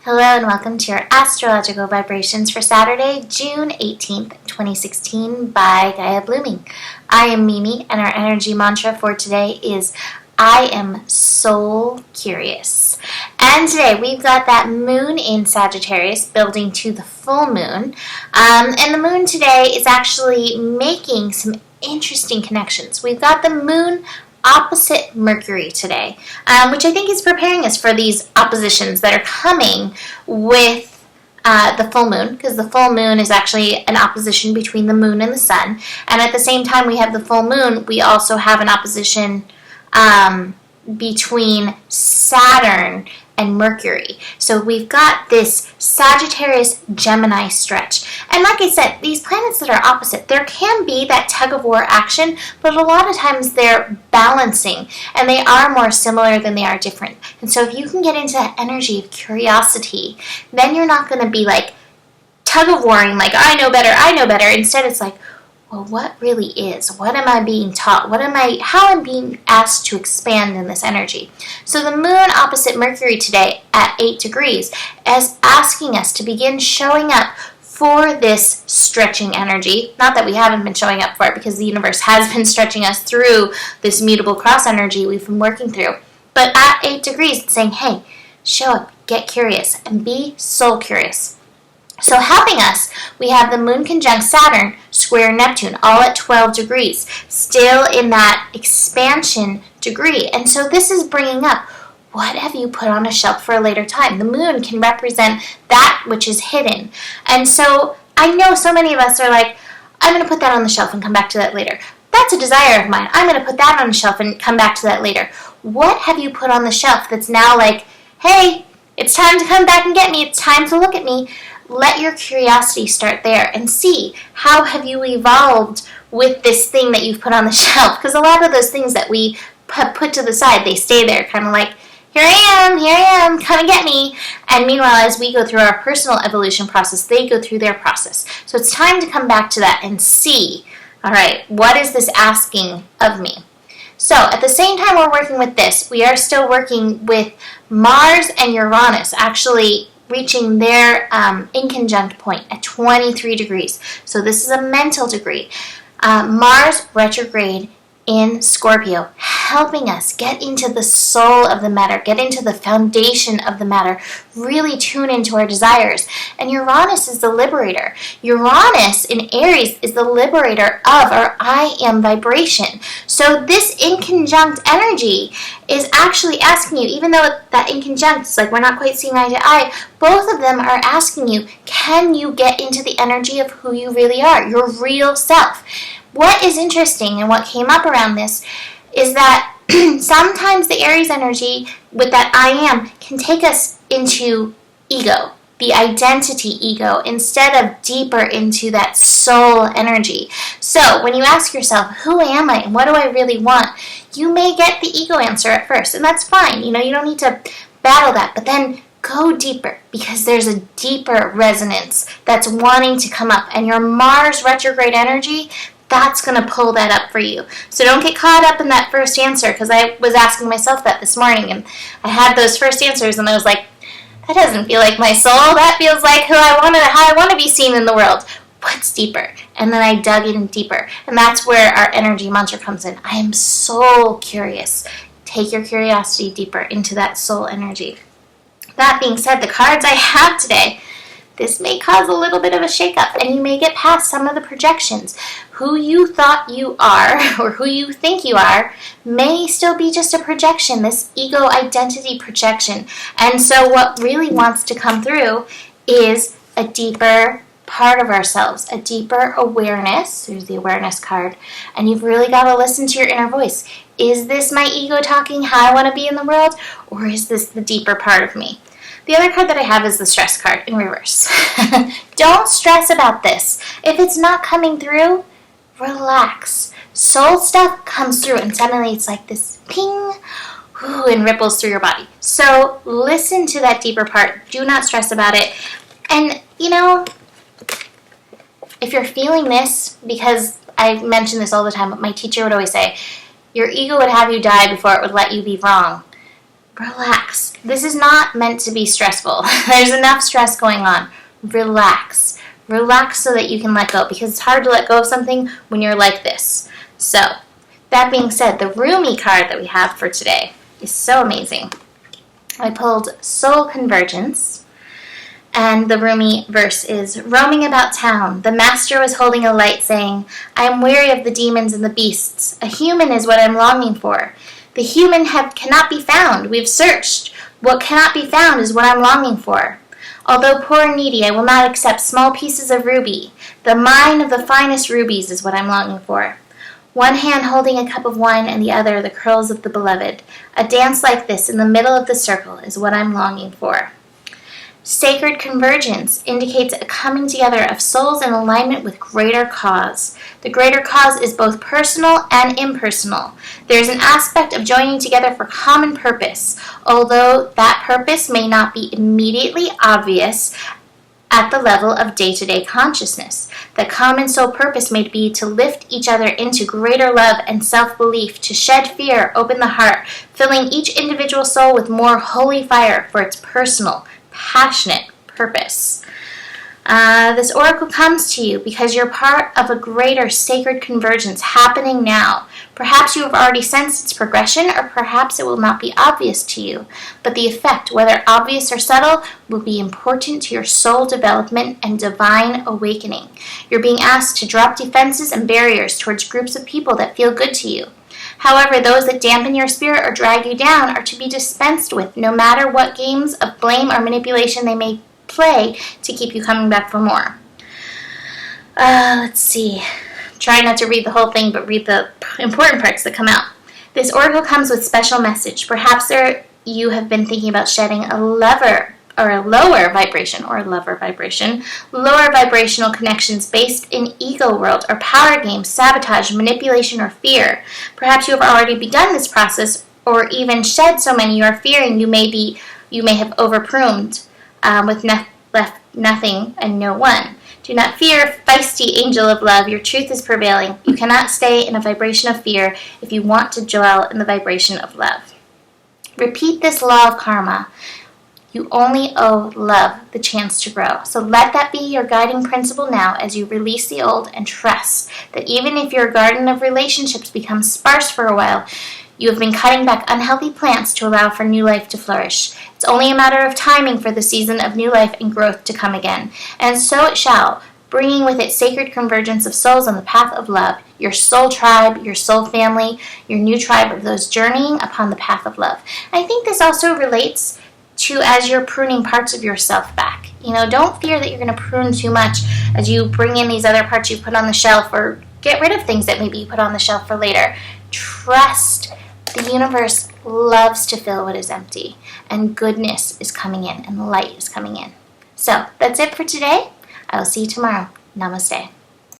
Hello and welcome to your astrological vibrations for Saturday, June 18th, 2016 by Gaia Blooming. I am Mimi and our energy mantra for today is I am soul curious. And today we've got that moon in Sagittarius building to the full moon. And the moon today is actually making some interesting connections. We've got the moon opposite Mercury today, which I think is preparing us for these oppositions that are coming with the full moon, because the full moon is actually an opposition between the moon and the sun. And at the same time we have the full moon, we also have an opposition between Saturn and Mercury. So we've got this Sagittarius-Gemini stretch. And like I said, these planets that are opposite, there can be that tug-of-war action, but a lot of times they're balancing, and they are more similar than they are different. And so if you can get into that energy of curiosity, then you're not going to be like tug-of-warring, like, I know better. Instead, it's like, well, what really is? What am I being taught? How I'm being asked to expand in this energy? So the moon opposite Mercury today at 8 degrees is asking us to begin showing up for this stretching energy. Not that we haven't been showing up for it, because the universe has been stretching us through this mutable cross energy we've been working through. But at 8 degrees, it's saying, hey, show up, get curious, and be soul curious. So helping us, we have the moon conjunct Saturn square Neptune, all at 12 degrees, still in that expansion degree. And so this is bringing up, what have you put on a shelf for a later time? The moon can represent that which is hidden. And so I know so many of us are like, I'm going to put that on the shelf and come back to that later. That's a desire of mine. I'm going to put that on the shelf and come back to that later. What have you put on the shelf that's now like, hey, it's time to come back and get me. It's time to look at me. Let your curiosity start there and see how have you evolved with this thing that you've put on the shelf. Because a lot of those things that we put to the side, they stay there kind of like, here I am, come and get me. And meanwhile, as we go through our personal evolution process, they go through their process. So it's time to come back to that and see, all right, what is this asking of me? So at the same time we're working with this, we are still working with Mars and Uranus actually reaching their inconjunct point at 23 degrees. So this is a mental degree. Mars retrograde in Scorpio, helping us get into the soul of the matter, get into the foundation of the matter, really tune into our desires. And Uranus is the liberator. Uranus in Aries is the liberator of our I am vibration. So this inconjunct energy is actually asking you, even though that inconjunct is like we're not quite seeing eye to eye, both of them are asking you, can you get into the energy of who you really are, your real self? What is interesting and what came up around this is that sometimes the Aries energy with that I am can take us into ego, the identity ego, instead of deeper into that soul energy. So when you ask yourself, who am I and what do I really want? You may get the ego answer at first, and that's fine. You don't need to battle that, but then go deeper, because there's a deeper resonance that's wanting to come up, and your Mars retrograde energy, that's going to pull that up for you. So don't get caught up in that first answer, because I was asking myself that this morning, and I had those first answers, and I was like, that doesn't feel like my soul. How I want to be seen in the world. What's deeper? And then I dug in deeper, and that's where our energy mantra comes in. I am soul curious. Take your curiosity deeper into that soul energy. That being said, the cards I have today, this may cause a little bit of a shakeup, and you may get past some of the projections. Who you thought you are, or who you think you are, may still be just a projection, this ego identity projection. And so what really wants to come through is a deeper part of ourselves, a deeper awareness. There's the awareness card. And you've really got to listen to your inner voice. Is this my ego talking how I want to be in the world, or is this the deeper part of me? The other card that I have is the stress card in reverse. Don't stress about this. If it's not coming through, relax. Soul stuff comes through, and suddenly it's like this ping, and ripples through your body. So listen to that deeper part. Do not stress about it. And, if you're feeling this, because I mention this all the time, but my teacher would always say, your ego would have you die before it would let you be wrong. relax. This is not meant to be stressful. There's enough stress going on. Relax. Relax so that you can let go, because it's hard to let go of something when you're like this. So, that being said, the Rumi card that we have for today is so amazing. I pulled Soul Convergence, and the Rumi verse is, roaming about town, the master was holding a light saying, I am weary of the demons and the beasts. A human is what I'm longing for. The human cannot be found. We've searched. What cannot be found is what I'm longing for. Although poor and needy, I will not accept small pieces of ruby. The mine of the finest rubies is what I'm longing for. One hand holding a cup of wine and the other the curls of the beloved. A dance like this in the middle of the circle is what I'm longing for. Sacred convergence indicates a coming together of souls in alignment with greater cause. The greater cause is both personal and impersonal. There is an aspect of joining together for common purpose, although that purpose may not be immediately obvious at the level of day-to-day consciousness. The common soul purpose may be to lift each other into greater love and self-belief, to shed fear, open the heart, filling each individual soul with more holy fire for its personal, passionate purpose. This oracle comes to you because you're part of a greater sacred convergence happening now. Perhaps you have already sensed its progression, or perhaps it will not be obvious to you. But the effect, whether obvious or subtle, will be important to your soul development and divine awakening. You're being asked to drop defenses and barriers towards groups of people that feel good to you. However, those that dampen your spirit or drag you down are to be dispensed with, no matter what games of blame or manipulation they may play to keep you coming back for more. Let's see. Try not to read the whole thing, but read the important parts that come out. This oracle comes with special message. Perhaps you have been thinking about shedding a lower vibrational connections based in ego world or power games, sabotage, manipulation, or fear. Perhaps you have already begun this process, or even shed so many you are fearing you may have overpruned with left nothing and no one. Do not fear, feisty angel of love. Your truth is prevailing. You cannot stay in a vibration of fear if you want to dwell in the vibration of love. Repeat this law of karma. You only owe love the chance to grow. So let that be your guiding principle now as you release the old and trust that even if your garden of relationships becomes sparse for a while, you have been cutting back unhealthy plants to allow for new life to flourish. It's only a matter of timing for the season of new life and growth to come again. And so it shall, bringing with it sacred convergence of souls on the path of love, your soul tribe, your soul family, your new tribe of those journeying upon the path of love. I think this also relates to as you're pruning parts of yourself back. Don't fear that you're going to prune too much as you bring in these other parts you put on the shelf, or get rid of things that maybe you put on the shelf for later. Trust. The universe loves to fill what is empty, and goodness is coming in, and light is coming in. So, that's it for today. I will see you tomorrow. Namaste.